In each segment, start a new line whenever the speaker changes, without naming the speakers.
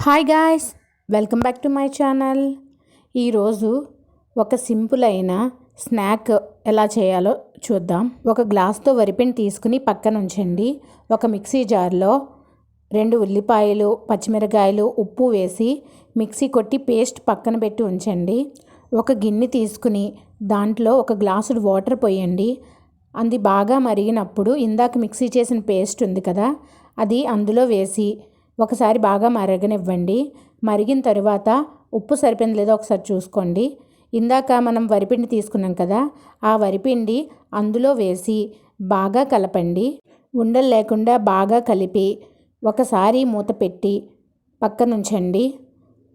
Hi guys, welcome back to my channel. ఈరోజు ఒక simple అయిన స్నాక్ ఎలా చేయాలో చూద్దాం. ఒక గ్లాస్తో వరిపిండి తీసుకుని పక్కన ఉంచండి. ఒక మిక్సీ జార్లో 2 ఉల్లిపాయలు, పచ్చిమిరకాయలు, ఉప్పు వేసి మిక్సీ కొట్టి పేస్ట్ పక్కన పెట్టి ఉంచండి. ఒక గిన్నె తీసుకుని దాంట్లో ఒక గ్లాసుడు వాటర్ పోయండి. అది బాగా మరిగినప్పుడు ఇందాక మిక్సీ చేసిన పేస్ట్ ఉంది కదా, అది అందులో వేసి ఒకసారి బాగా మరగనివ్వండి. మరిగిన తర్వాత ఉప్పు సరిపోయింది లేదో ఒకసారి చూసుకోండి. ఇందాక మనం వరిపిండి తీసుకున్నాం కదా, ఆ వరిపిండి అందులో వేసి బాగా కలపండి. ఉండలు లేకుండా బాగా కలిపి ఒకసారి మూత పెట్టి పక్కనుంచండి.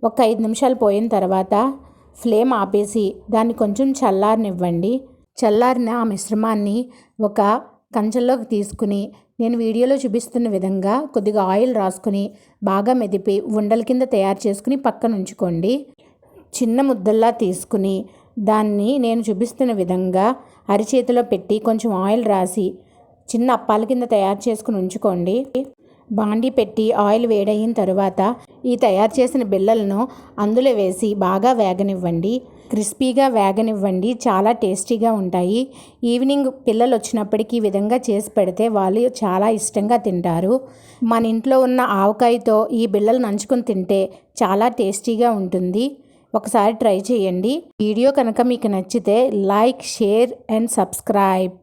ఒక 5 నిమిషాలు పోయిన తర్వాత ఫ్లేమ్ ఆపేసి దాన్ని కొంచెం చల్లారనివ్వండి. చల్లారిన ఆ మిశ్రమాన్ని ఒక కంచంలోకి తీసుకుని నేను వీడియోలో చూపిస్తున్న విధంగా కొద్దిగా ఆయిల్ రాసుకుని బాగా మెదిపి ఉండల కింద తయారు చేసుకుని పక్కన ఉంచుకోండి. చిన్న ముద్దల్లా తీసుకుని దాన్ని నేను చూపిస్తున్న విధంగా అరిచేతిలో పెట్టి కొంచెం ఆయిల్ రాసి చిన్న అప్పాల కింద తయారు చేసుకుని ఉంచుకోండి. బాండీ పెట్టి ఆయిల్ వేడయిన తర్వాత ఈ తయారు చేసిన బిళ్ళలను అందులో వేసి బాగా వేగనివ్వండి. క్రిస్పీగా వేగనివ్వండి. చాలా టేస్టీగా ఉంటాయి. ఈవినింగ్ పిల్లలు వచ్చినప్పటికీ ఈ విధంగా చేసి పెడితే వాళ్ళు చాలా ఇష్టంగా తింటారు. మన ఇంట్లో ఉన్న ఆవకాయతో ఈ బిళ్ళలు నంచుకొని తింటే చాలా టేస్టీగా ఉంటుంది. ఒకసారి ట్రై చేయండి. వీడియో కనుక మీకు నచ్చితే లైక్, షేర్ అండ్ సబ్స్క్రైబ్.